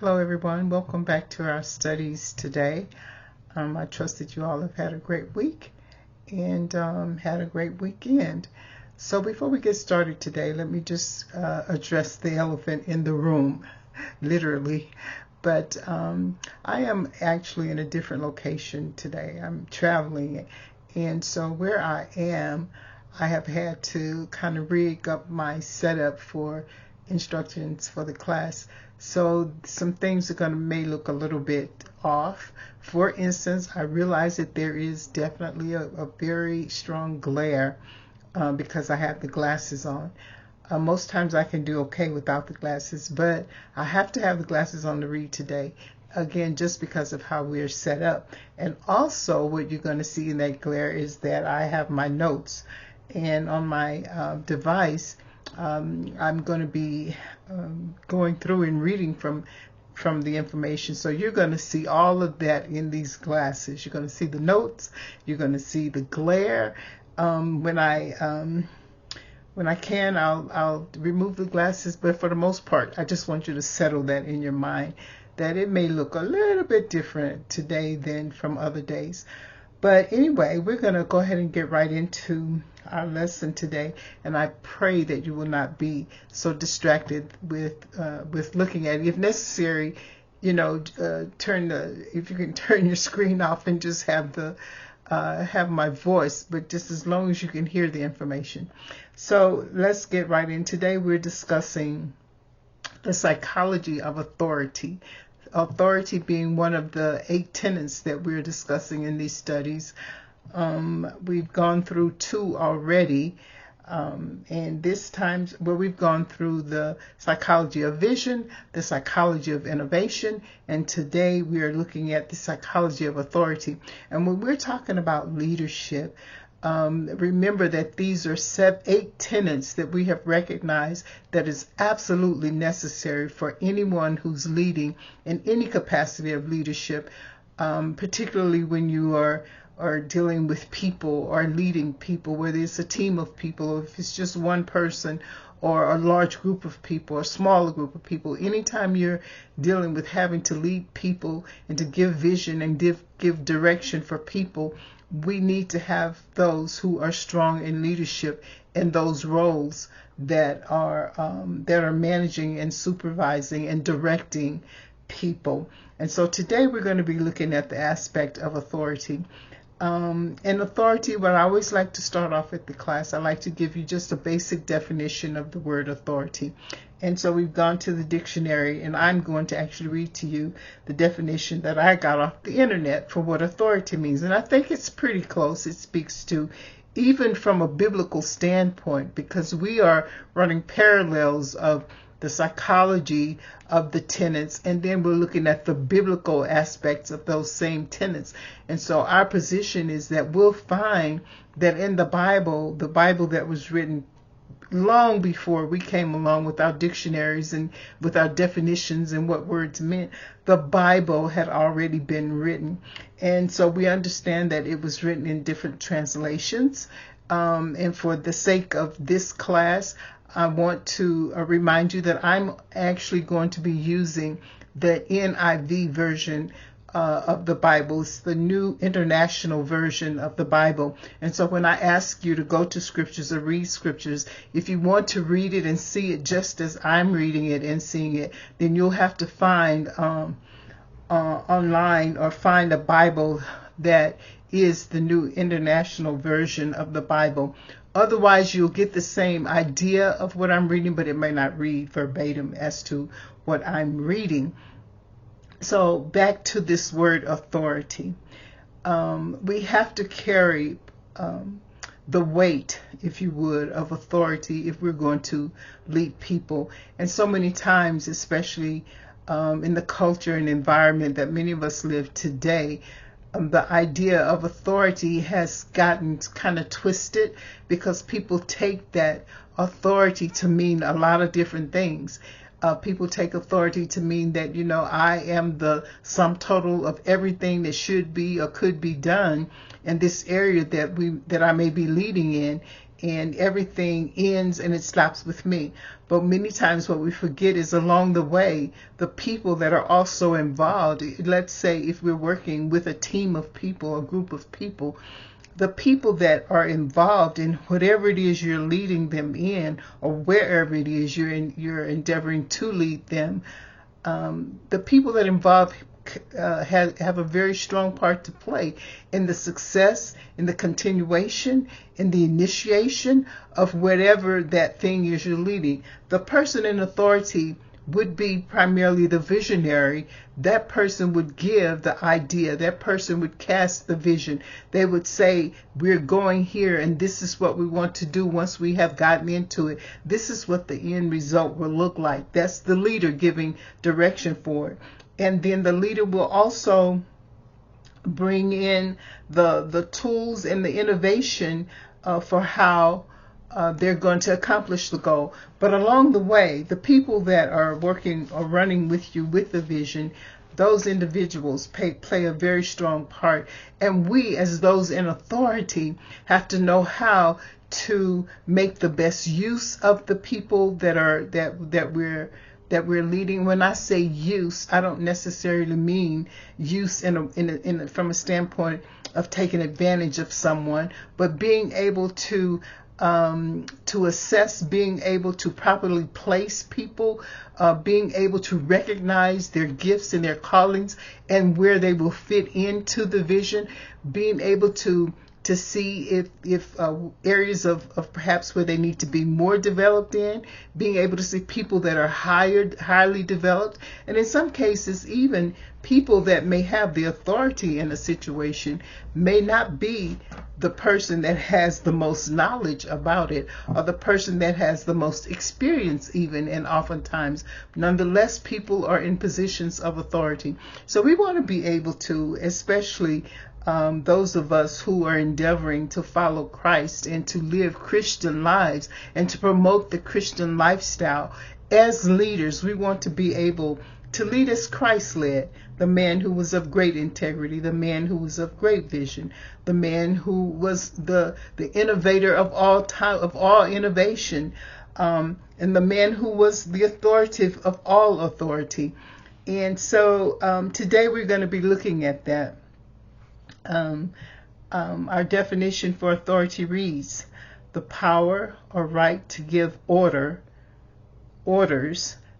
Hello, everyone. Welcome back to our studies today. I trust that you all have had a great week and had a great weekend. So before we get started today, let me just address the elephant in the room, literally. But I am actually in a different location today. I'm traveling, and so where I am, I have had to kind of rig up my setup for instructions for the class. So some things are going to may look a little bit off. For instance, I realize that there is definitely a very strong glare because I have the glasses on. Most times I can do okay without the glasses, but I have to have the glasses on to read today. Again, just because of how we're set up. And also what you're going to see in that glare is that I have my notes. And on my device, I'm going to be going through and reading from the information. So you're going to see all of that in these glasses. You're going to see the notes. You're going to see the glare. When I can, I'll remove the glasses. But for the most part, I just want you to settle that in your mind, that it may look a little bit different today than from other days. But anyway, we're going to go ahead and get right into our lesson today, and I pray that you will not be so distracted with looking at it. If necessary, if you can turn your screen off and just have my voice, but just as long as you can hear the information. So let's get right in. Today we're discussing the psychology of authority. Authority being one of the 8 tenets that we're discussing in these studies. We've gone through 2 already, and this time we've gone through the psychology of vision, the psychology of innovation, and today we are looking at the psychology of authority. And when we're talking about leadership, remember that these are 8 tenets that we have recognized that is absolutely necessary for anyone who's leading in any capacity of leadership, particularly when you are dealing with people or leading people, whether it's a team of people, or if it's just one person, or a large group of people, or a smaller group of people. Anytime you're dealing with having to lead people and to give vision and give direction for people, we need to have those who are strong in leadership in those roles that are managing and supervising and directing people. And so today we're going to be looking at the aspect of authority. And authority, what I always like to start off with the class, I like to give you just a basic definition of the word authority. And so we've gone to the dictionary, and I'm going to actually read to you the definition that I got off the internet for what authority means. And I think it's pretty close. It speaks to, even from a biblical standpoint, because we are running parallels of the psychology of the tenets, and then we're looking at the biblical aspects of those same tenets. And so our position is that we'll find that in the Bible that was written long before we came along with our dictionaries and with our definitions and what words meant, the Bible had already been written. And so we understand that it was written in different translations. And for the sake of this class, I want to remind you that I'm actually going to be using the NIV version of the Bible. It's the New International Version of the Bible. And so when I ask you to go to scriptures or read scriptures, if you want to read it and see it just as I'm reading it and seeing it, then you'll have to find online or find a Bible that is the New International Version of the Bible. Otherwise, you'll get the same idea of what I'm reading, but it may not read verbatim as to what I'm reading. So back to this word authority. We have to carry the weight, if you would, of authority if we're going to lead people. And so many times, especially in the culture and environment that many of us live today, the idea of authority has gotten kind of twisted because people take that authority to mean a lot of different things. People take authority to mean that, I am the sum total of everything that should be or could be done in this area that I may be leading in. and everything ends and it stops with me. But many times what we forget is along the way, the people that are also involved. Let's say if we're working with a team of people, a group of people, the people that are involved in whatever it is you're leading them in, or wherever it is you're endeavoring to lead them, the people that involve have a very strong part to play in the success, in the continuation, in the initiation of whatever that thing is you're leading. The person in authority would be primarily the visionary. That person would give the idea. That person would cast the vision. They would say, we're going here and this is what we want to do once we have gotten into it. This is what the end result will look like. That's the leader giving direction for it. And then the leader will also bring in the tools and the innovation for how they're going to accomplish the goal. But along the way, the people that are working or running with you with the vision, those individuals play a very strong part. And we, as those in authority, have to know how to make the best use of the people that we're leading. When I say use, I don't necessarily mean use from a standpoint of taking advantage of someone, but being able to assess, being able to properly place people, being able to recognize their gifts and their callings and where they will fit into the vision, being able to see if areas of perhaps where they need to be more developed in, being able to see people that are highly developed, and in some cases even people that may have the authority in a situation may not be the person that has the most knowledge about it or the person that has the most experience even, and oftentimes nonetheless people are in positions of authority. So we want to be able to, especially those of us who are endeavoring to follow Christ and to live Christian lives and to promote the Christian lifestyle, as leaders, we want to be able to lead as Christ led, the man who was of great integrity, the man who was of great vision, the man who was the innovator of all time, of all innovation, and the man who was the authoritative of all authority. And so today we're going to be looking at that. Our definition for authority reads: the power or right to give orders,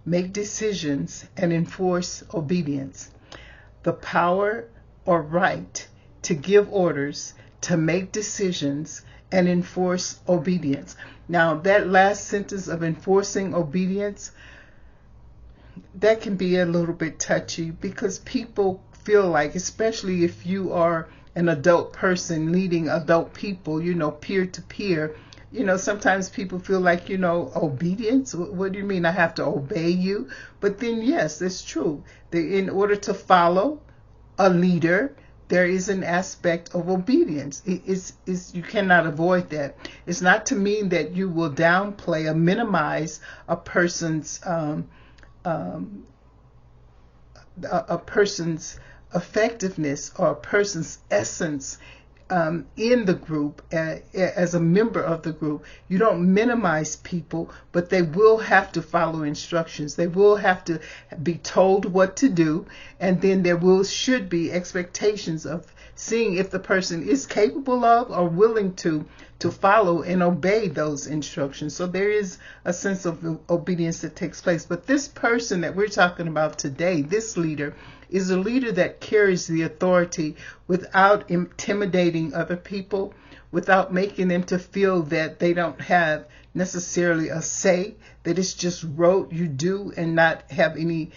make decisions, and enforce obedience. The power or right to give orders, to make decisions, and enforce obedience. Now, that last sentence of enforcing obedience, that can be a little bit touchy because people feel like, especially if you are an adult person leading adult people, peer to peer, sometimes people feel like, obedience. What do you mean I have to obey you? But then, yes, it's true. In order to follow a leader, there is an aspect of obedience. You cannot avoid that. It's not to mean that you will downplay or minimize a person's effectiveness or a person's essence in the group as a member of the group. You don't minimize people, but they will have to follow instructions. They will have to be told what to do, and then there should be expectations of seeing if the person is capable of or willing to follow and obey those instructions. So there is a sense of obedience that takes place. But this person that we're talking about today, this leader, is a leader that carries the authority without intimidating other people, without making them to feel that they don't have necessarily a say, that it's just rote, you do, and not have any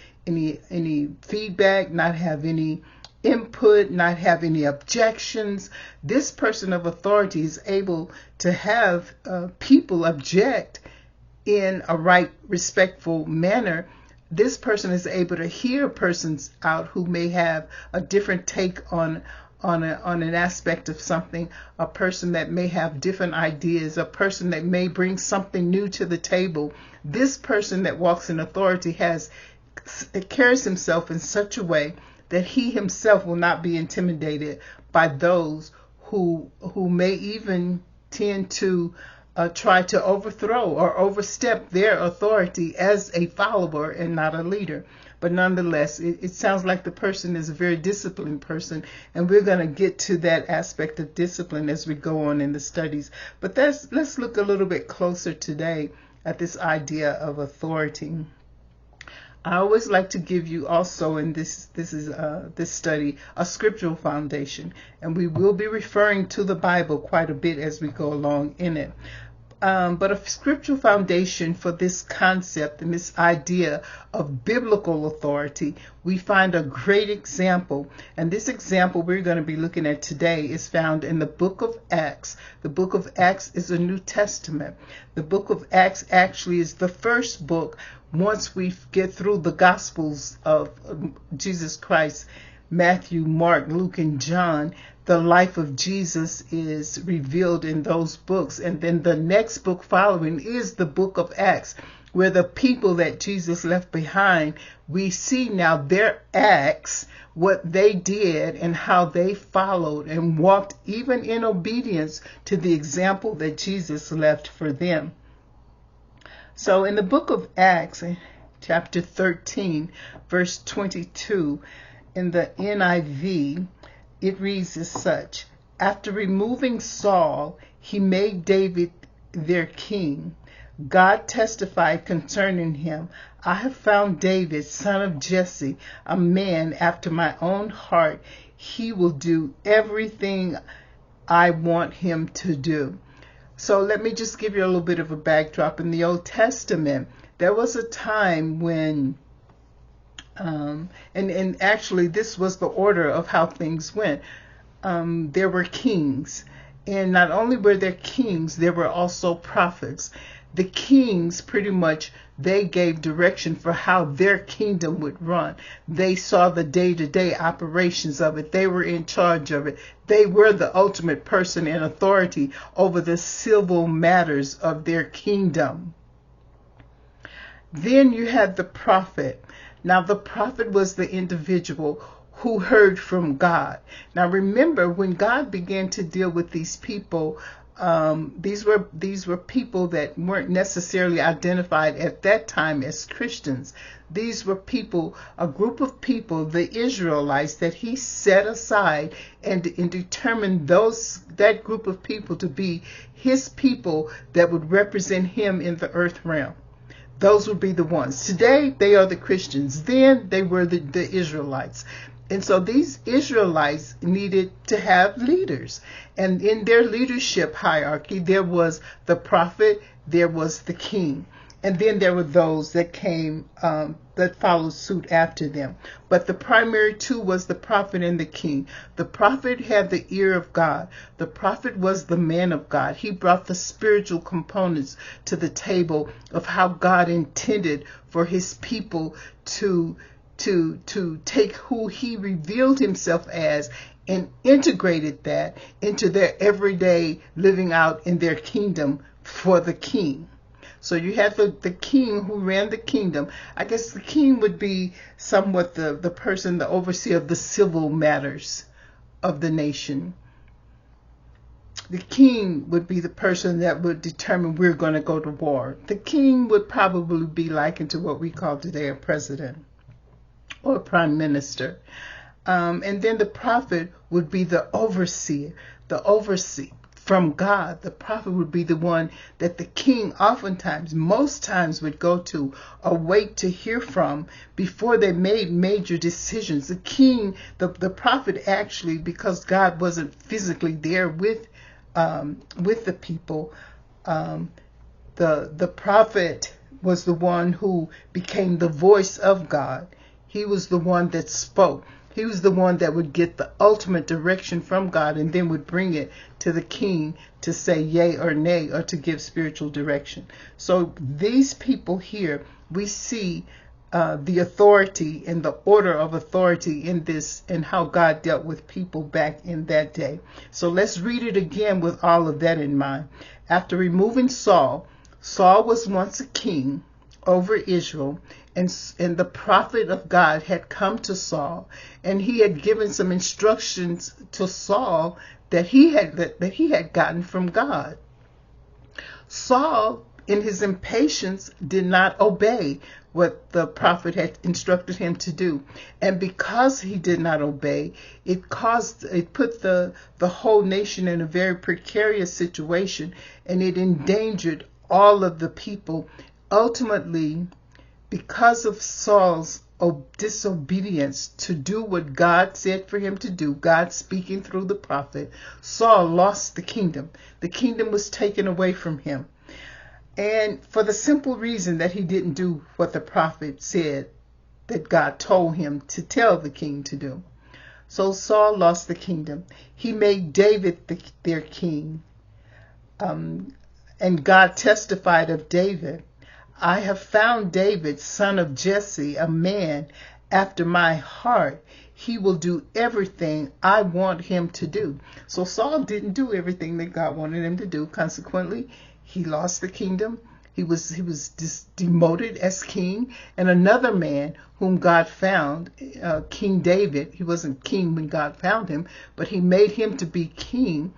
feedback, not have any input, not have any objections. This person of authority is able to have people object in a right, respectful manner. This person is able to hear persons out who may have a different take on an aspect of something, a person that may have different ideas, a person that may bring something new to the table. This person that walks in authority carries himself in such a way that he himself will not be intimidated by those who may even tend to try to overthrow or overstep their authority as a follower and not a leader. But nonetheless, it sounds like the person is a very disciplined person, and we're going to get to that aspect of discipline as we go on in the studies. But let's look a little bit closer today at this idea of authority. I always like to give you also in this study a scriptural foundation, and we will be referring to the Bible quite a bit as we go along in it. But a scriptural foundation for this concept and this idea of biblical authority, we find a great example. And this example we're going to be looking at today is found in the book of Acts. The book of Acts is a New Testament. The book of Acts actually is the first book once we get through the Gospels of Jesus Christ, Matthew, Mark, Luke, and John. The life of Jesus is revealed in those books. And then the next book following is the book of Acts, where the people that Jesus left behind, we see now their acts, what they did and how they followed and walked even in obedience to the example that Jesus left for them. So in the book of Acts, chapter 13, verse 22, in the NIV, it reads as such: After removing Saul, he made David their king. God testified concerning him, I have found David, son of Jesse, a man after my own heart. He will do everything I want him to do. So let me just give you a little bit of a backdrop. In the Old Testament, there was a time when and actually this was the order of how things went. There were kings, and not only were there kings, there were also prophets. The kings pretty much, they gave direction for how their kingdom would run. They saw the day-to-day operations of it. They were in charge of it. They were the ultimate person in authority over the civil matters of their kingdom. Then you had the prophet. Now, the prophet was the individual who heard from God. Now, remember, when God began to deal with these people, these were people that weren't necessarily identified at that time as Christians. These were people, a group of people, the Israelites, that he set aside and determined that group of people to be his people that would represent him in the earth realm. Those would be the ones. Today, they are the Christians. Then they were the Israelites. And so these Israelites needed to have leaders. And in their leadership hierarchy, there was the prophet, there was the king. And then there were those that came, that followed suit after them. But the primary two was the prophet and the king. The prophet had the ear of God. The prophet was the man of God. He brought the spiritual components to the table of how God intended for his people to take who he revealed himself as and integrated that into their everyday living out in their kingdom for the king. So you had the king who ran the kingdom. I guess the king would be somewhat the person, the overseer of the civil matters of the nation. The king would be the person that would determine we're going to go to war. The king would probably be likened to what we call today a president or a prime minister. And then the prophet would be the overseer from God. The prophet would be the one that the king oftentimes, most times, would go to or wait to hear from before they made major decisions. The king, the prophet actually, because God wasn't physically there with the people, the prophet was the one who became the voice of God. He was the one that spoke. He was the one that would get the ultimate direction from God and then would bring it to the king to say yay or nay or to give spiritual direction. So these people here, we see the authority and the order of authority in this and how God dealt with people back in that day. So let's read it again with all of that in mind. After removing Saul, Saul was once a king over Israel, and the prophet of God had come to Saul, and he had given some instructions to Saul that he had gotten from God. Saul, in his impatience, did not obey what the prophet had instructed him to do. And because he did not obey, it put the whole nation in a very precarious situation, and it endangered all of the people. Ultimately, because of Saul's disobedience to do what God said for him to do, God speaking through the prophet, Saul lost the kingdom. The kingdom was taken away from him. And for the simple reason that he didn't do what the prophet said that God told him to tell the king to do. So Saul lost the kingdom. He made David their king. And God testified of David, I have found David, son of Jesse, a man after my heart. He will do everything I want him to do. So Saul didn't do everything that God wanted him to do. Consequently, he lost the kingdom. He was demoted as king. And another man whom God found, King David, he wasn't king when God found him, but he made him to be king.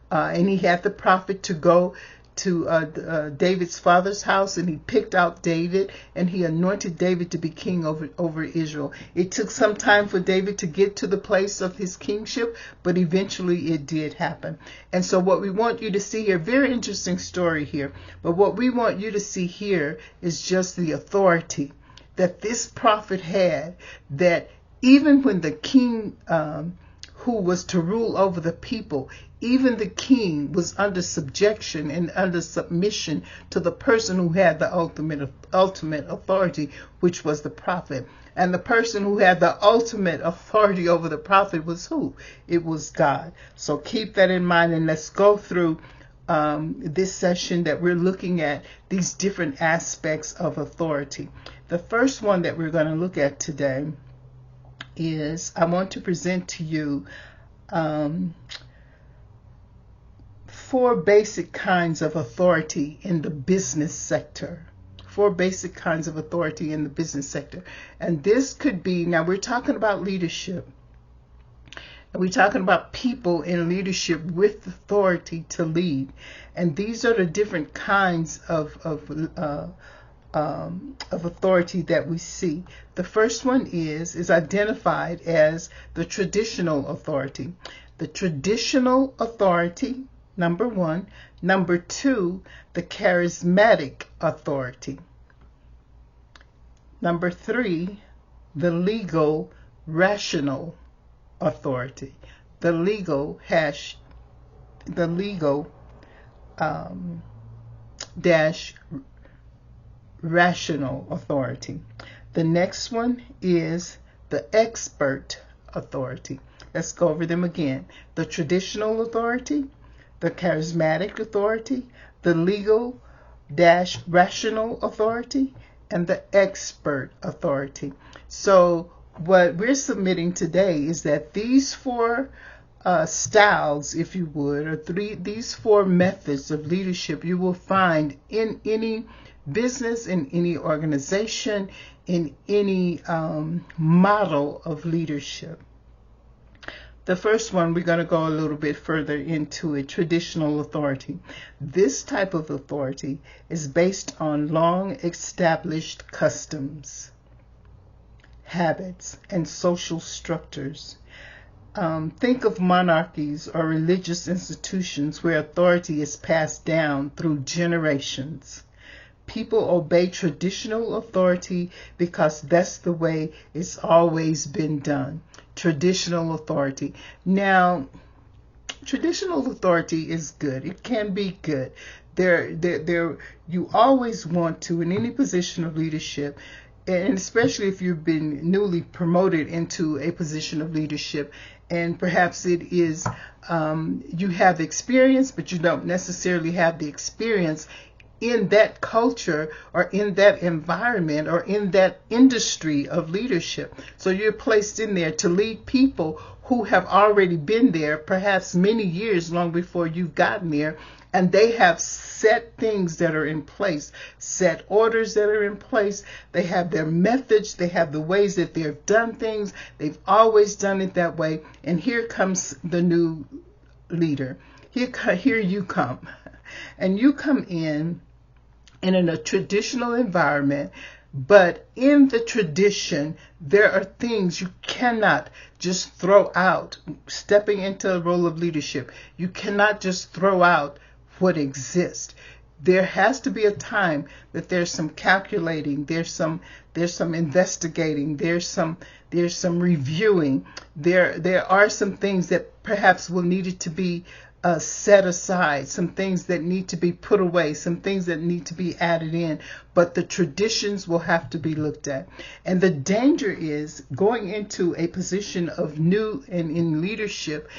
And he had the prophet to go to David's father's house, and he picked out David, and he anointed David to be king over Israel. It took some time for David to get to the place of his kingship, but eventually it did happen. And so what we want you to see here, very interesting story here, but what we want you to see here is just the authority that this prophet had, that even when the king who was to rule over the people, even the king was under subjection and under submission to the person who had the ultimate authority, which was the prophet. And the person who had the ultimate authority over the prophet was who? It was God. So keep that in mind, and let's go through this session that we're looking at these different aspects of authority. The first one that we're going to look at today is, I want to present to you 4 basic kinds of authority in the business sector. 4 basic kinds of authority in the business sector. And this could be, now we're talking about leadership. And we're talking about people in leadership with authority to lead. And these are the different kinds of authority that we see. The first one is identified as the traditional authority. The traditional authority, number 1. Number 2, the charismatic authority. Number 3, the legal rational authority. The legal rational authority. The next one is the expert authority. Let's go over them again. The traditional authority, the charismatic authority, the legal rational authority, and the expert authority. So what we're submitting today is that these 4 styles, if you would, or these 4 methods of leadership you will find in any business, in any organization, in any model of leadership. The first one, we're going to go a little bit further into it, traditional authority. This type of authority is based on long established customs, habits, and social structures. Think of monarchies or religious institutions where authority is passed down through generations. People obey traditional authority because that's the way it's always been done. Traditional authority. Now, traditional authority is good. It can be good. You always want to, in any position of leadership, and especially if you've been newly promoted into a position of leadership, and perhaps it is you have experience, but you don't necessarily have the experience in that culture or in that environment or in that industry of leadership. So you're placed in there to lead people who have already been there, perhaps many years long before you've gotten there, and they have set things that are in place, set orders that are in place. They have their methods, they have the ways that they've done things. They've always done it that way. And here comes the new leader. Here you come. and you come in a traditional environment, but in the tradition, there are things you cannot just throw out. Stepping into a role of leadership, you cannot just throw out what exists. There has to be a time that there's some calculating, there's some investigating, there's some reviewing. There are some things that perhaps will need to be set aside, some things that need to be put away, some things that need to be added in, but the traditions will have to be looked at. And the danger is going into a position of new and in leadership,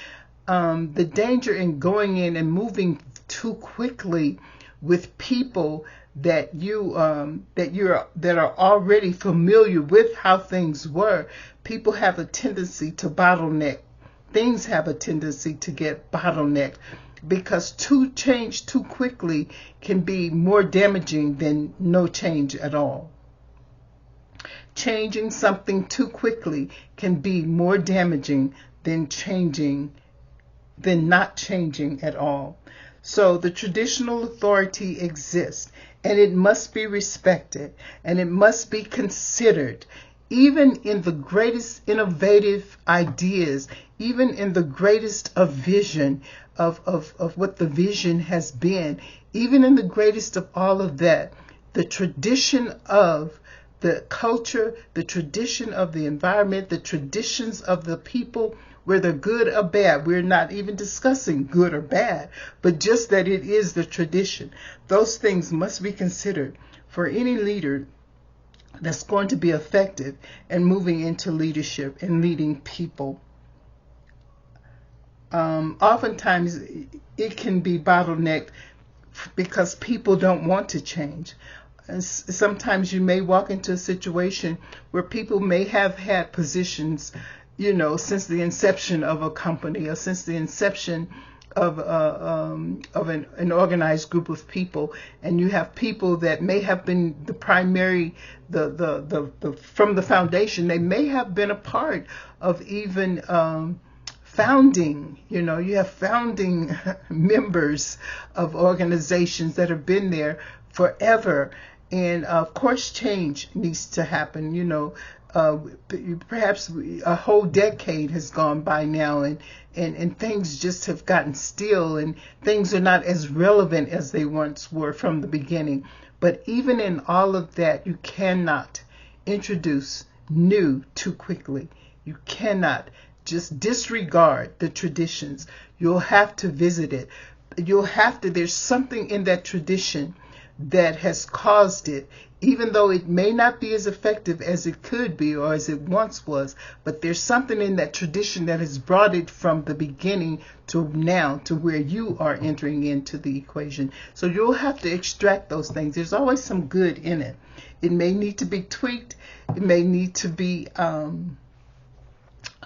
the danger in going in and moving too quickly with people that are already familiar with how things were. People have a tendency to bottleneck. Things have a tendency to get bottlenecked because to change too quickly can be more damaging than no change at all. Changing something too quickly can be more damaging than not changing at all. So the traditional authority exists, and it must be respected, and it must be considered. Even in the greatest innovative ideas, even in the greatest of vision of what the vision has been, even in the greatest of all of that, the tradition of the culture, the tradition of the environment, the traditions of the people, whether good or bad, we're not even discussing good or bad, but just that it is the tradition. Those things must be considered for any leader that's going to be effective in moving into leadership and leading people. Oftentimes it can be bottlenecked because people don't want to change. And sometimes you may walk into a situation where people may have had positions, since the inception of a company or since the inception of an organized group of people, and you have people that may have been the primary, from the foundation. They may have been a part of even founding. You have founding members of organizations that have been there forever, and of course change needs to happen. Perhaps a whole decade has gone by now, and things just have gotten still, and things are not as relevant as they once were from the beginning. But even in all of that, you cannot introduce new too quickly. You cannot just disregard the traditions. You'll have to visit it. There's something in that tradition that has caused it, even though it may not be as effective as it could be or as it once was, but there's something in that tradition that has brought it from the beginning to now to where you are entering into the equation. So you'll have to extract those things. There's always some good in it. It may need to be tweaked. It may need to be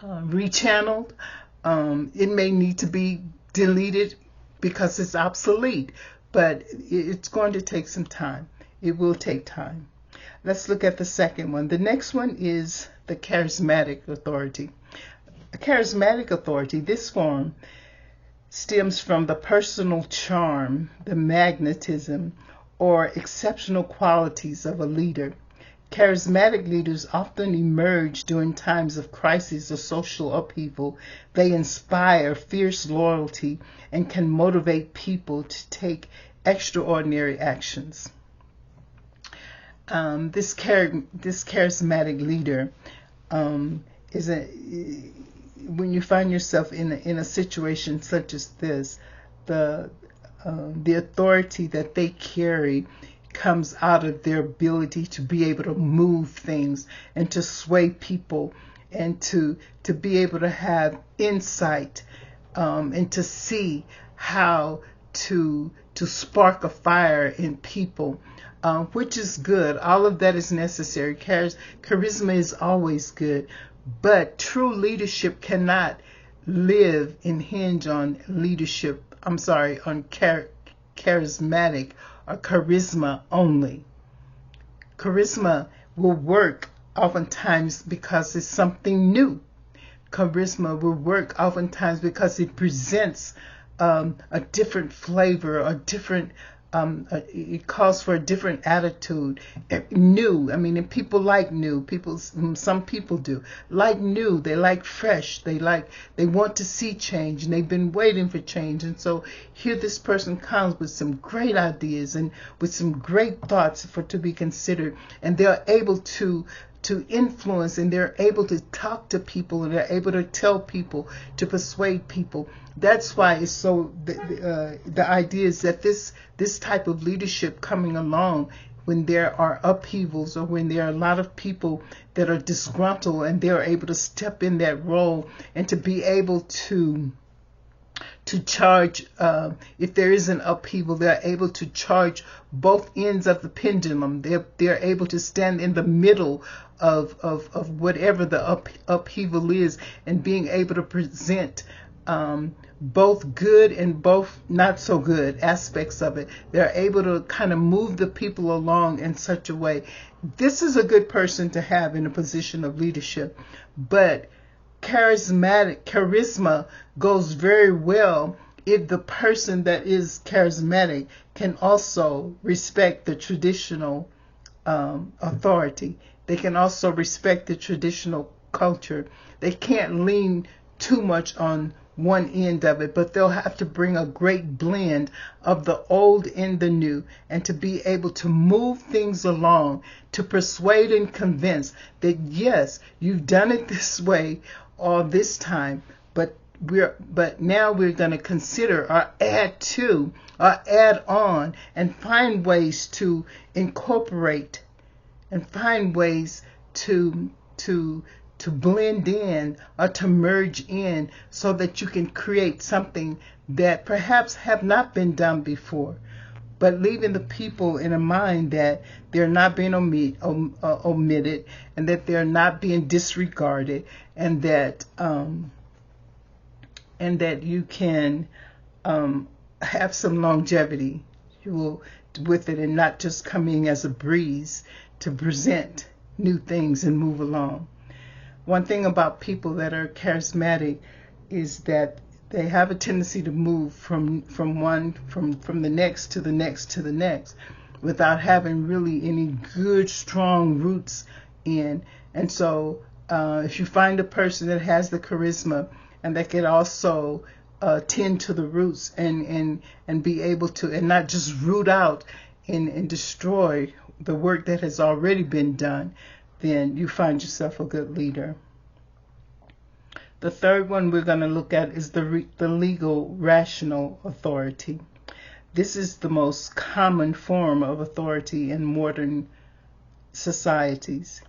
rechanneled. It may need to be deleted because it's obsolete. But it's going to take some time. It will take time. Let's look at the second one. The next one is the charismatic authority. A charismatic authority, this form stems from the personal charm, the magnetism, or exceptional qualities of a leader. Charismatic leaders often emerge during times of crisis or social upheaval. They inspire fierce loyalty and can motivate people to take extraordinary actions. This charismatic leader is when you find yourself in a situation such as this, the authority that they carry comes out of their ability to be able to move things and to sway people and to be able to have insight and to see how to spark a fire in people, which is good. All of that is necessary. Charisma is always good, but true leadership cannot live and hinge on on charismatic or charisma only. Charisma will work oftentimes because it's something new. Charisma will work oftentimes because it presents a different flavor, a different it calls for a different attitude. New. I mean, and people like new. Some people do like new. They like fresh. They want to see change, and they've been waiting for change. And so here, this person comes with some great ideas and with some great thoughts to be considered, and they're able to influence, and they're able to talk to people, and they're able to tell people, to persuade people. That's why it's so the idea is that this type of leadership coming along when there are upheavals, or when there are a lot of people that are disgruntled, and they're able to step in that role and to be able to charge, if there is an upheaval, they're able to charge both ends of the pendulum. They're able to stand in the middle of whatever the upheaval is, and being able to present both good and both not so good aspects of it. They're able to kind of move the people along in such a way. This is a good person to have in a position of leadership. But charisma goes very well if the person that is charismatic can also respect the traditional authority. They can also respect the traditional culture. They can't lean too much on one end of it, but they'll have to bring a great blend of the old and the new, and to be able to move things along, to persuade and convince that yes, you've done it this way all this time, but now we're going to consider or add to or add on, and find ways to incorporate, and find ways to blend in or to merge in, so that you can create something that perhaps have not been done before, but leaving the people in a mind that they're not being omitted, and that they're not being disregarded, and that you can have some longevity with it, and not just coming as a breeze to present new things and move along. One thing about people that are charismatic is that they have a tendency to move from the next to the next to the next, without having really any good strong roots in. And so if you find a person that has the charisma, and that can also tend to the roots, and be able to, and not just root out and destroy the work that has already been done, then you find yourself a good leader. The third one we're going to look at is the legal rational authority. This is the most common form of authority in modern societies.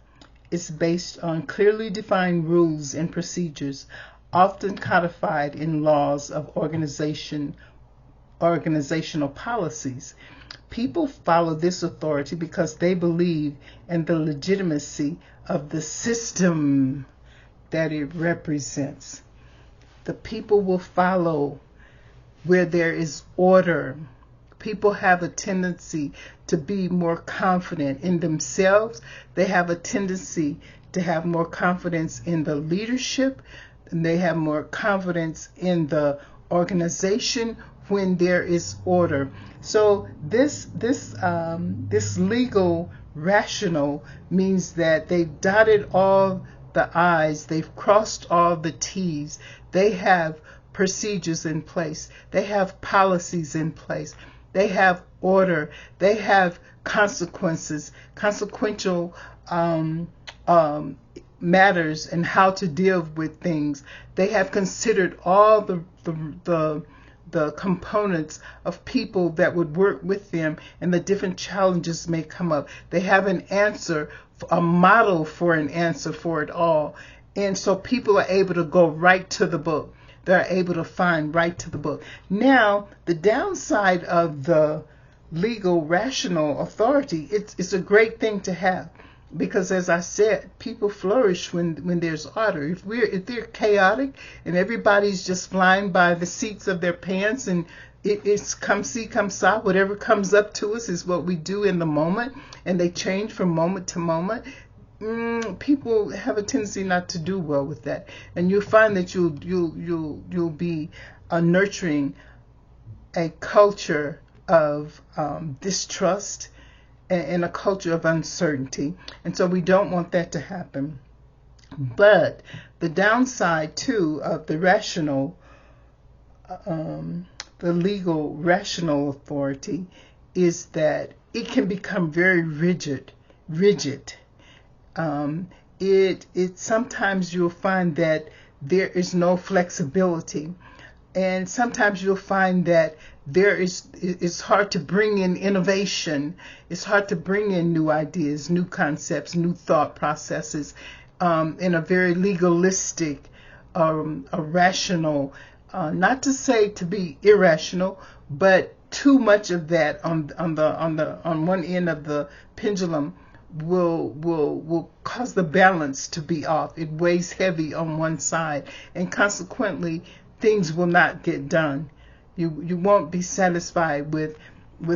It's based on clearly defined rules and procedures, often codified in laws of organizational policies. People follow this authority because they believe in the legitimacy of the system that it represents. The people will follow where there is order. People have a tendency to be more confident in themselves. They have a tendency to have more confidence in the leadership, and they have more confidence in the organization when there is order. So this legal rational means that they've dotted all the I's, they've crossed all the T's. They have procedures in place. They have policies in place. They have order. They have consequences, consequential matters, and how to deal with things. They have considered all the components of people that would work with them, and the different challenges may come up. They have an answer, a model for an answer for it all. And so people are able to go right to the book. They're able to find right to the book. Now, the downside of the legal rational authority, it's a great thing to have, because as I said, people flourish when there's order. If they're chaotic and everybody's just flying by the seats of their pants, and it's come see, come saw, whatever comes up to us is what we do in the moment, and they change from moment to moment, people have a tendency not to do well with that. And you'll find that you'll be nurturing a culture of distrust and a culture of uncertainty. And so we don't want that to happen. But the downside, too, of the legal rational authority is that it can become very rigid. It sometimes you'll find that there is no flexibility, and sometimes you'll find that it's hard to bring in innovation. It's hard to bring in new ideas, new concepts, new thought processes in a very legalistic, a rational, not to say to be irrational, but too much of that on one end of the pendulum will cause the balance to be off. It weighs heavy on one side, and consequently things will not get done. You won't be satisfied with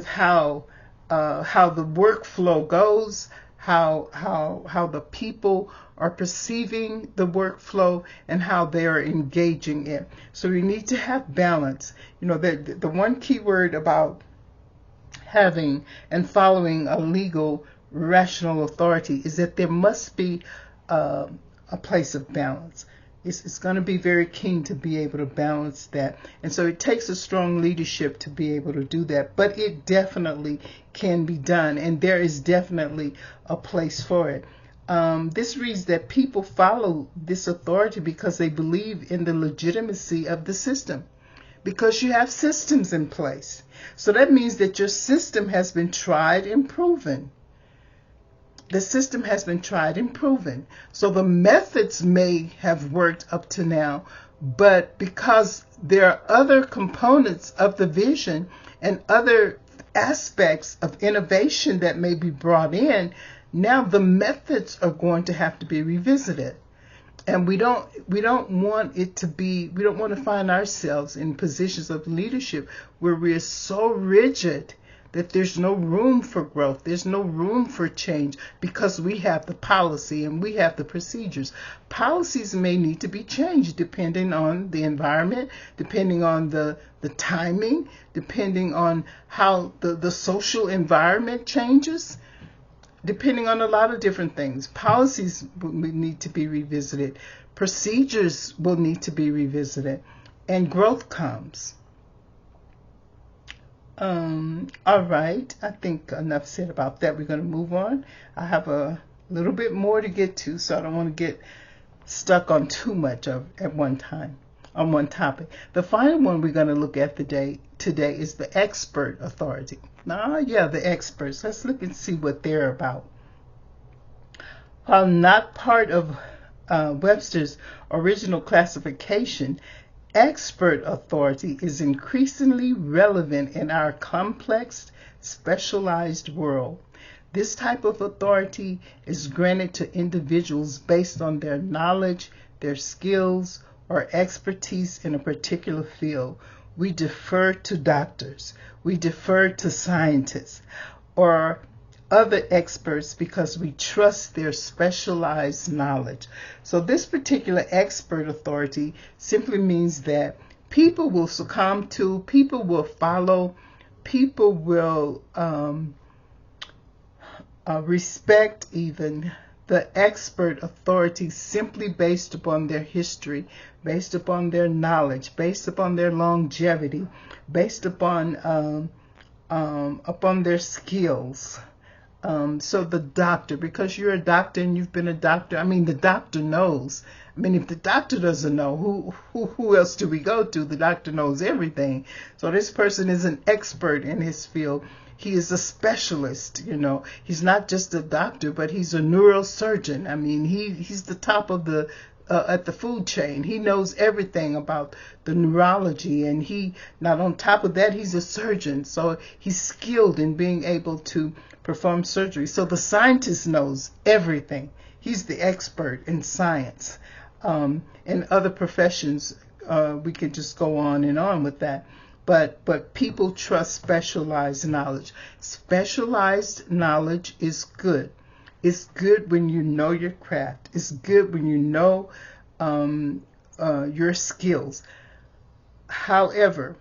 how the workflow goes, how the people are perceiving the workflow, and how they are engaging it. So we need to have balance. The one key word about having and following a legal rational authority is that there must be a place of balance. It's going to be very keen to be able to balance that. And so it takes a strong leadership to be able to do that. But it definitely can be done. And there is definitely a place for it. This reads that people follow this authority because they believe in the legitimacy of the system. Because you have systems in place. So that means that your system has been tried and proven. The system has been tried and proven. So the methods may have worked up to now, but because there are other components of the vision and other aspects of innovation that may be brought in, now the methods are going to have to be revisited. And we don't want to find ourselves in positions of leadership where we're so rigid that there's no room for growth, there's no room for change, because we have the policy and we have the procedures. Policies may need to be changed depending on the environment, depending on the timing, depending on how the social environment changes, depending on a lot of different things. Policies will need to be revisited, procedures will need to be revisited, and growth comes. All right, I think enough said about that. We're going to move on. I have a little bit more to get to, so I don't want to get stuck on too much at one time, on one topic. The final one we're going to look at today is the expert authority. The experts. Let's look and see what they're about. While not part of Webster's original classification, expert authority is increasingly relevant in our complex, specialized world. This type of authority is granted to individuals based on their knowledge, their skills, or expertise in a particular field. We defer to doctors, we defer to scientists, or other experts because we trust their specialized knowledge. So this particular expert authority simply means that people will succumb to, people will follow, people will respect even the expert authority simply based upon their history, based upon their knowledge, based upon their longevity, based upon their skills. So the doctor, because you're a doctor and you've been a doctor, the doctor knows. If the doctor doesn't know, who else do we go to? The doctor knows everything. So this person is an expert in his field. He is a specialist, He's not just a doctor, but he's a neurosurgeon. He's the top of the at the food chain. He knows everything about the neurology, and he, not on top of that, he's a surgeon. So he's skilled in being able to perform surgery. So the scientist knows everything. He's the expert in science. In other professions, we could just go on and on with that. But people trust specialized knowledge. Specialized knowledge is good. It's good when you know your craft. It's good when you know your skills. However,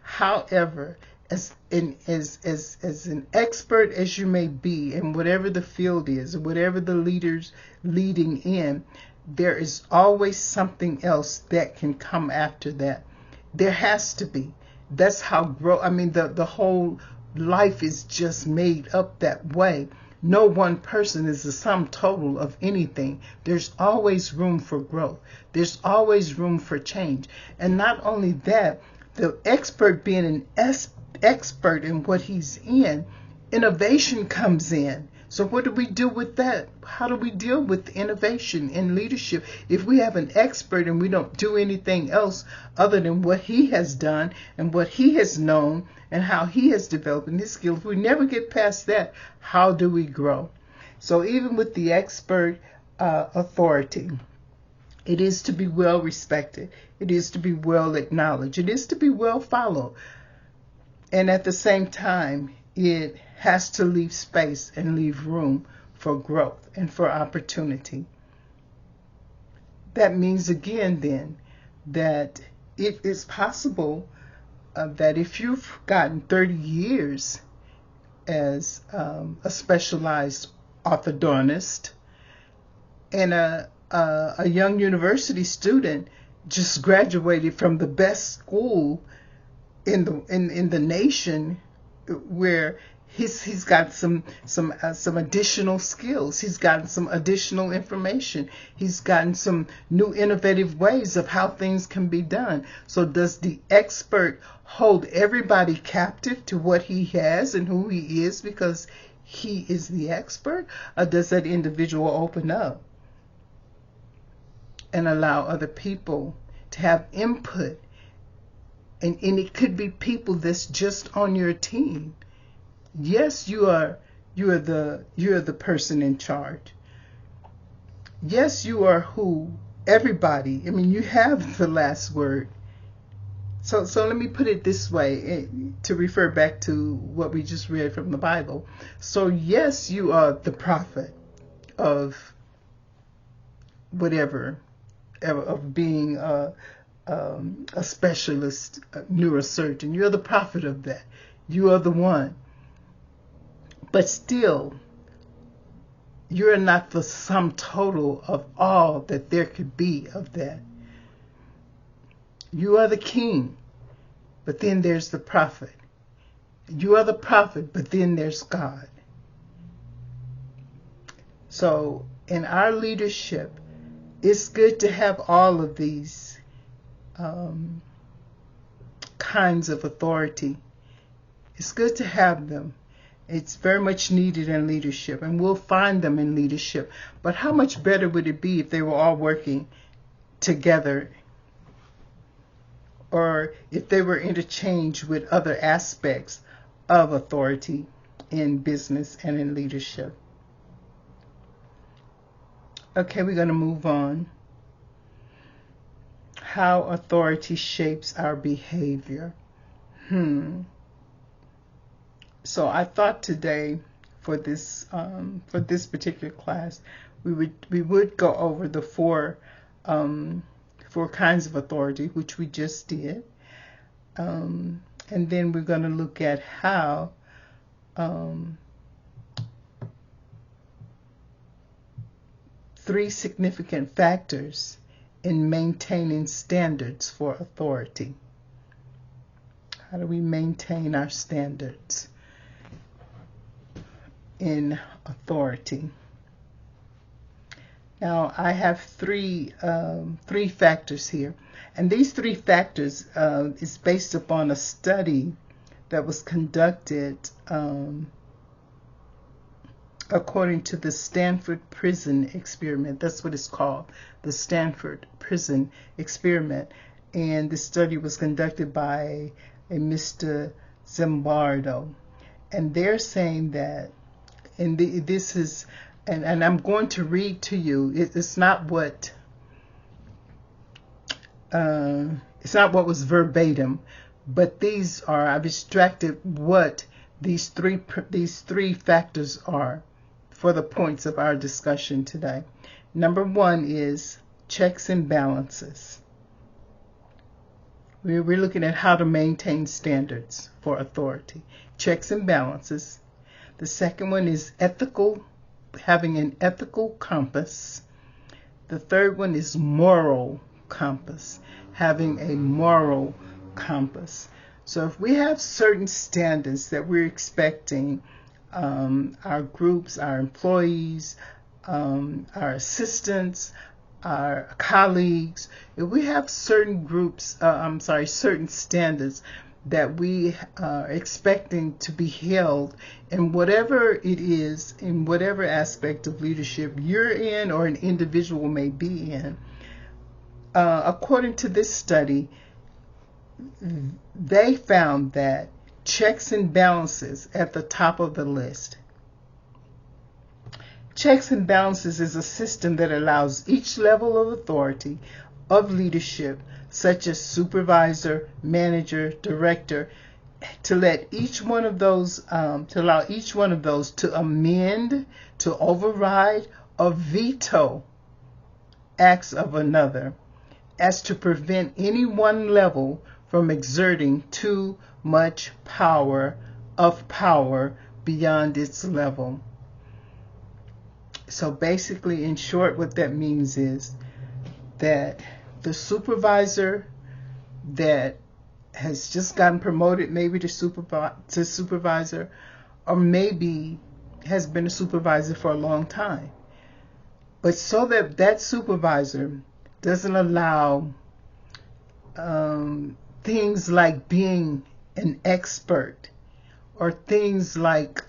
However, as an expert as you may be in whatever the field is, whatever the leader's leading in, there is always something else that can come after that. There has to be. That's how the whole life is just made up that way. No one person is the sum total of anything. There's always room for growth. There's always room for change. And not only that, the expert being an expert in what he's in, innovation comes in. So what do we do with that? How do we deal with innovation in leadership if we have an expert and we don't do anything else other than what he has done and what he has known and how he has developed in his skills? If we never get past that, how do we grow? So even with the expert authority, it is to be well respected. It is to be well acknowledged. It is to be well followed. And at the same time, it has to leave space and leave room for growth and for opportunity. That means again then that it is possible that if you've gotten 30 years as a specialized orthodontist and a young university student just graduated from the best school in the nation, where he's got some additional skills, he's gotten some additional information, he's gotten some new innovative ways of how things can be done. So does the expert hold everybody captive to what he has and who he is because he is the expert, or does that individual open up and allow other people to have input? And it could be people that's just on your team. Yes, you are the person in charge. Yes, you are who everybody. You have the last word. So let me put it this way, to refer back to what we just read from the Bible. So yes, you are the prophet of whatever, of being a specialist neurosurgeon. You're the prophet of that. You are the one. But still, you're not the sum total of all that there could be of that. You are the king, but then there's the prophet. You are the prophet, but then there's God. So in our leadership, it's good to have all of these kinds of authority. It's good to have them. It's very much needed in leadership, and we'll find them in leadership. But how much better would it be if they were all working together, or if they were interchanged with other aspects of authority in business and in leadership? Okay, we're going to move on. How authority shapes our behavior. So I thought today for this particular class, we would go over the four kinds of authority, which we just did, and then we're going to look at how three significant factors in maintaining standards for authority. How do we maintain our standards in authority? Now, I have three factors here, and these three factors is based upon a study that was conducted according to the Stanford Prison Experiment. That's what it's called, the Stanford Prison Experiment. And the study was conducted by a Mr. Zimbardo. And they're saying that, and this is, and I'm going to read to you, it's not what was verbatim, but these are, I've extracted what these three factors are for the points of our discussion today. Number one is checks and balances. We're looking at how to maintain standards for authority. Checks and balances. The second one is ethical, having an ethical compass. The third one is moral compass, having a moral compass. So if we have certain standards that we're expecting our groups, our employees, our assistants, our colleagues, if we have certain certain standards that we are expecting to be held in whatever it is, in whatever aspect of leadership you're in or an individual may be in, according to this study, they found that checks and balances at the top of the list. Checks and balances is a system that allows each level of authority of leadership, such as supervisor, manager, director, to let each one of those, to allow each one of those to amend, to override, or veto acts of another, as to prevent any one level from exerting too much power beyond its level. So basically, in short, what that means is that the supervisor that has just gotten promoted maybe to supervisor, or maybe has been a supervisor for a long time, but so that that supervisor doesn't allow things like being an expert, or things like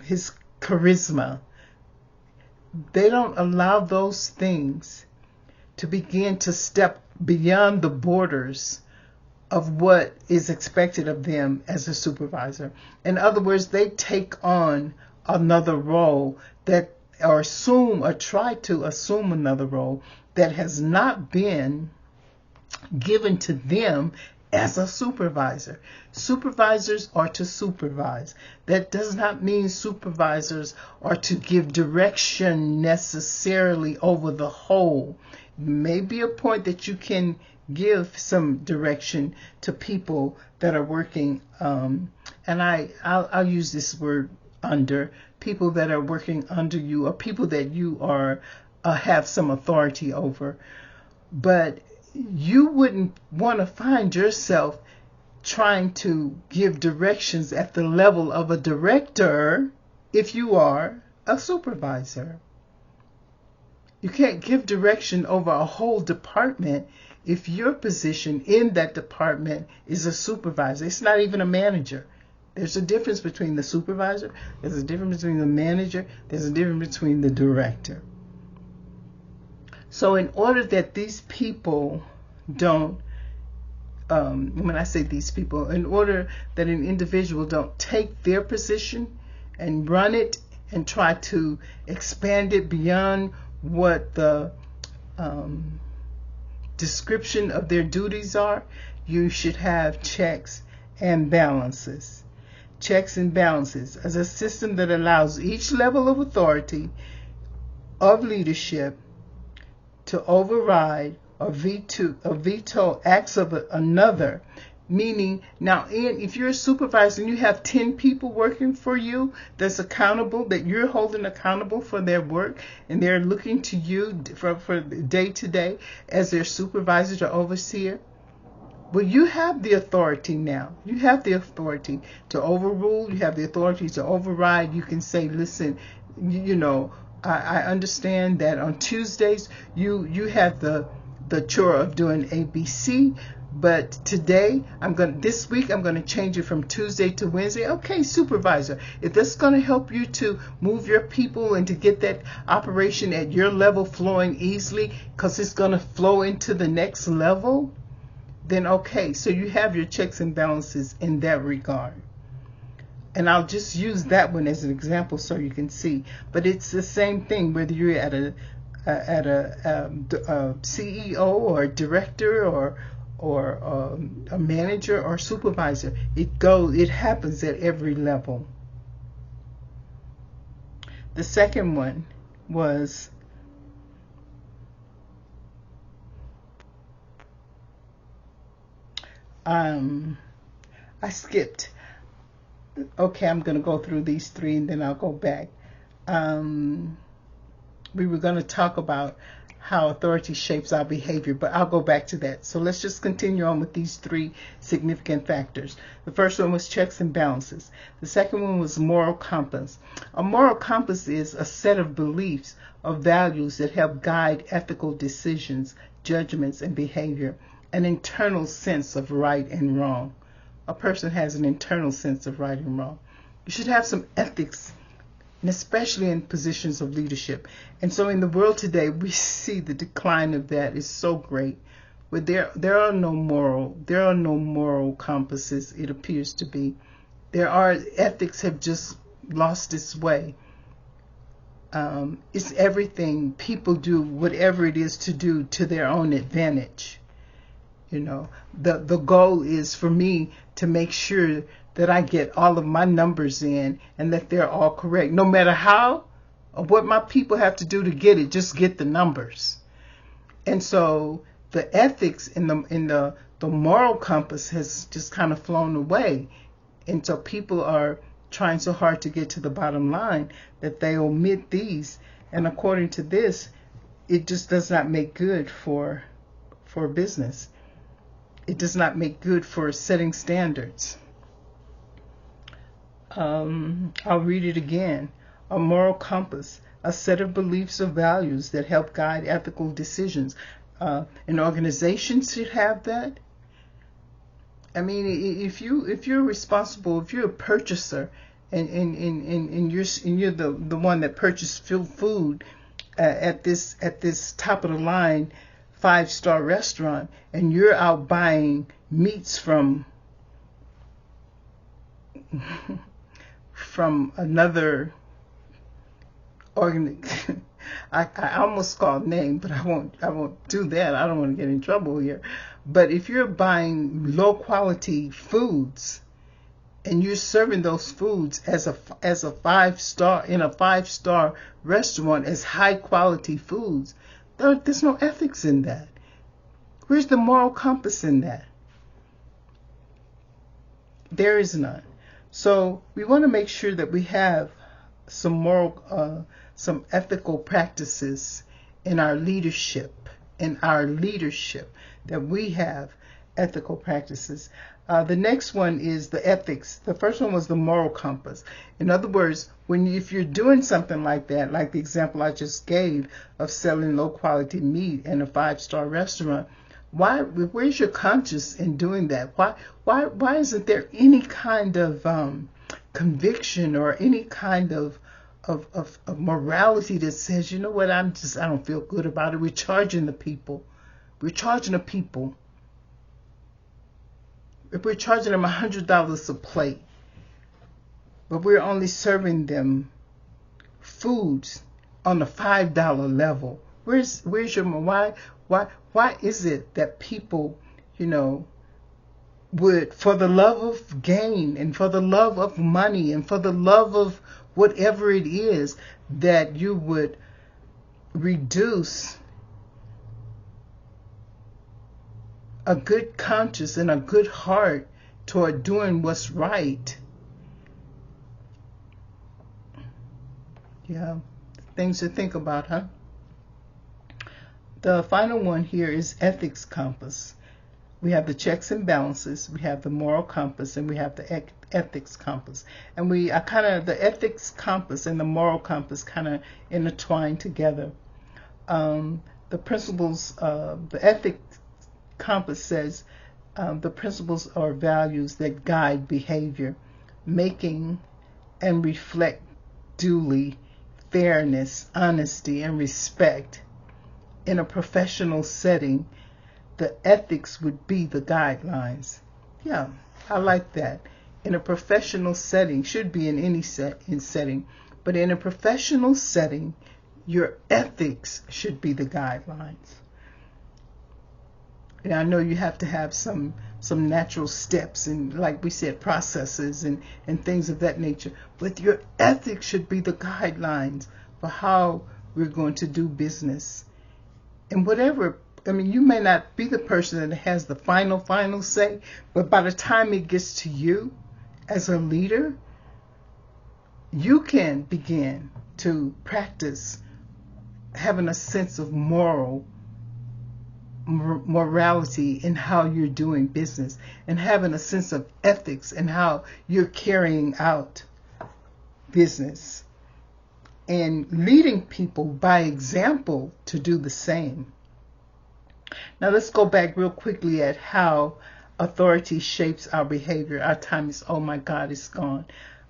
his charisma. They don't allow those things to begin to step beyond the borders of what is expected of them as a supervisor. In other words, they take on another role that, or try to assume another role that has not been given to them as a supervisor. Supervisors are to supervise. That does not mean supervisors are to give direction necessarily over the whole. Maybe a point that you can give some direction to people that are working, and I'll use this word, under people that are working under you, or people that you are have some authority over. But you wouldn't want to find yourself trying to give directions at the level of a director if you are a supervisor. You can't give direction over a whole department if your position in that department is a supervisor. It's not even a manager. There's a difference between the supervisor, there's a difference between the manager, there's a difference between the director. So in order that these people don't, when I say these people, in order that an individual don't take their position and run it and try to expand it beyond what the description of their duties are, you should have checks and balances. Checks and balances as a system that allows each level of authority of leadership to override or veto acts of another. Meaning, now if you're a supervisor and you have 10 people working for you that's accountable, that you're holding accountable for their work, and they're looking to you for day to day as their supervisor or overseer, well, you have the authority now. You have the authority to overrule. You have the authority to override. You can say, listen, I understand that on Tuesdays you have the chore of doing ABC, but today this week I'm going to change it from Tuesday to Wednesday. Okay, supervisor, if that's going to help you to move your people and to get that operation at your level flowing easily, because it's going to flow into the next level, then okay. So you have your checks and balances in that regard. And I'll just use that one as an example so you can see. But it's the same thing whether you're at a CEO or a director or a manager or supervisor. It happens at every level. The second one was I skipped. Okay, I'm going to go through these three and then I'll go back. We were going to talk about how authority shapes our behavior, but I'll go back to that. So let's just continue on with these three significant factors. The first one was checks and balances. The second one was moral compass. A moral compass is a set of beliefs or values that help guide ethical decisions, judgments, and behavior. An internal sense of right and wrong. A person has an internal sense of right and wrong. You should have some ethics, and especially in positions of leadership. And so in the world today, we see the decline of that is so great. But there are no moral compasses, it appears to be. Ethics have just lost its way. It's everything. People do whatever it is to do to their own advantage. You know, the goal is for me to make sure that I get all of my numbers in and that they're all correct. No matter how or what my people have to do to get it, just get the numbers. And so the ethics in the moral compass has just kind of flown away. And so people are trying so hard to get to the bottom line that they omit these. And according to this, it just does not make good for business. It does not make good for setting standards. I'll read it again. A moral compass, a set of beliefs or values that help guide ethical decisions. An organization should have that. I mean, if you're responsible, if you're a purchaser, and you're the one that purchased food at this top of the line 5-star restaurant, and you're out buying meats from another I almost called name, but I won't do that. I don't want to get in trouble here. But if you're buying low quality foods and you're serving those foods as a 5-star in a 5-star restaurant as high quality foods, there's no ethics in that. Where's the moral compass in that? There is none. So we want to make sure that we have some some ethical practices in our leadership. That we have ethical practices. The next one is the ethics. The first one was the moral compass. In other words, if you're doing something like that, like the example I just gave of selling low quality meat in a 5-star restaurant, where's your conscience in doing that? Why isn't there any kind of conviction or any kind of morality that says, you know what, I don't feel good about it. We're charging the people. If we're charging them $100 a plate, but we're only serving them foods on the $5 level, where's your why is it that people, would, for the love of gain and for the love of money and for the love of whatever it is, that you would reduce a good conscience and a good heart toward doing what's right? Yeah, things to think about, huh? The final one here is ethics compass. We have the checks and balances, we have the moral compass, and we have the ethics compass. And the ethics compass and the moral compass kind of intertwine together. The principles, the ethics compass says the principles or values that guide behavior, making and reflect duly fairness, honesty, and respect. In a professional setting, the ethics would be the guidelines. Yeah, I like that. In a professional setting, should be in any setting, but in a professional setting, your ethics should be the guidelines. And I know you have to have some natural steps and, like we said, processes and things of that nature, but your ethics should be the guidelines for how we're going to do business. In whatever you may not be the person that has the final say, but by the time it gets to you as a leader, you can begin to practice having a sense of morality in how you're doing business, and having a sense of ethics in how you're carrying out business, and leading people by example to do the same. Now let's go back real quickly at how authority shapes our behavior. Our time is, oh my God, it's gone.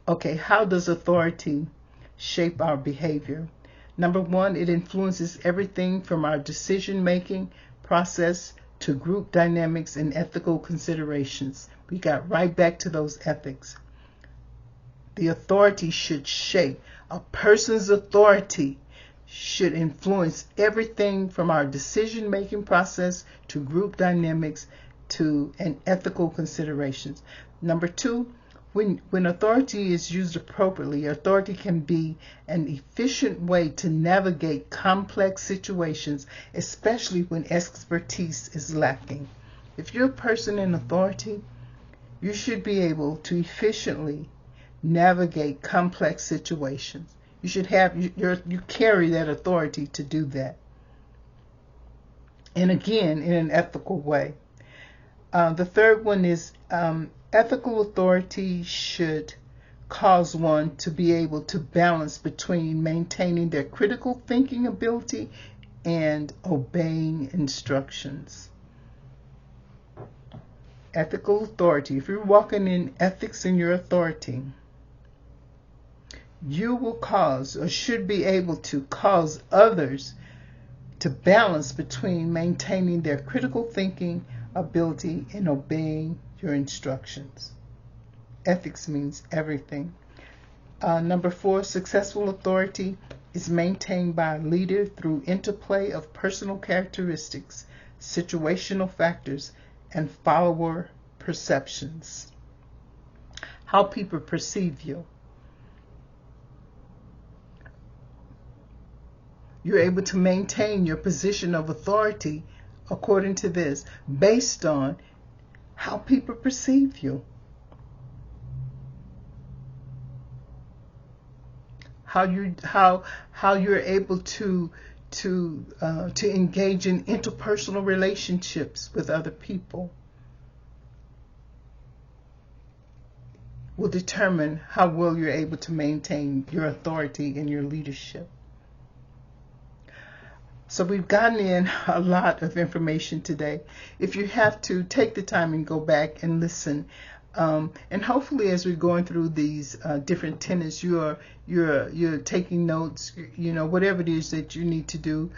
Okay, how does authority shape our behavior? Number one, it influences everything from our decision-making process to group dynamics and ethical considerations. We got right back to those ethics. The authority should shape. A person's authority should influence everything from our decision-making process to group dynamics to and ethical considerations. Number two, when authority is used appropriately, authority can be an efficient way to navigate complex situations, especially when expertise is lacking. If you're a person in authority, you should be able to efficiently navigate complex situations. You should have you carry that authority to do that, and again in an ethical way. The third one is ethical authority should cause one to be able to balance between maintaining their critical thinking ability and obeying instructions. Ethical authority. If you're walking in ethics in your authority, you will cause, or should be able to cause, others to balance between maintaining their critical thinking ability and obeying your instructions. Ethics means everything. Number four, successful authority is maintained by a leader through interplay of personal characteristics, situational factors, and follower perceptions. How people perceive you. You're able to maintain your position of authority according to this, based on how people perceive you. How you're able to engage in interpersonal relationships with other people will determine how well you're able to maintain your authority and your leadership. So we've gotten in a lot of information today. If you have to, take the time and go back and listen. And hopefully as we're going through these different tenets, you're taking notes, whatever it is that you need to do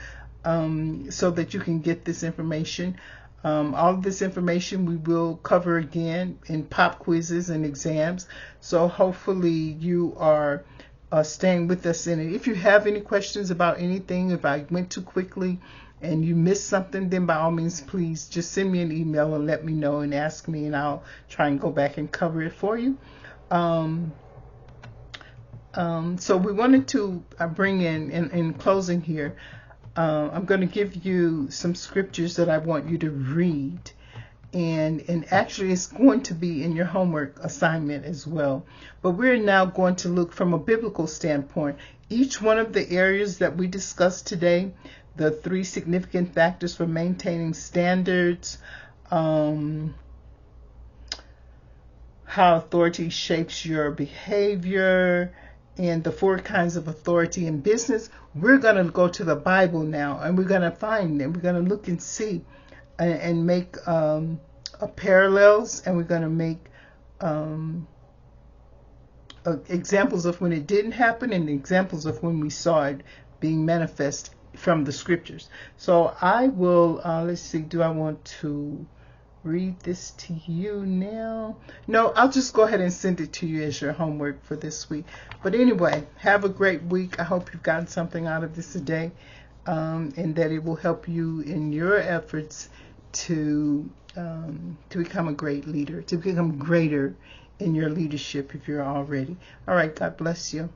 so that you can get this information. All of this information we will cover again in pop quizzes and exams. So hopefully you are staying with us in it. If you have any questions about anything, if I went too quickly and you missed something, then by all means, please just send me an email and let me know and ask me, and I'll try and go back and cover it for you. So we wanted to bring in closing here, I'm going to give you some scriptures that I want you to read. And actually it's going to be in your homework assignment as well. But we're now going to look from a biblical standpoint. Each one of the areas that we discussed today, the 3 significant factors for maintaining standards, how authority shapes your behavior, and the 4 kinds of authority in business. We're going to go to the Bible now, and we're going to find them. We're going to look and see and make parallels, and we're going to make examples of when it didn't happen and examples of when we saw it being manifest from the scriptures. So I will, let's see, do I want to read this to you now? No, I'll just go ahead and send it to you as your homework for this week. But anyway, have a great week. I hope you've gotten something out of this today, and that it will help you in your efforts to become a great leader, to become greater in your leadership if you're already. All right, God bless you.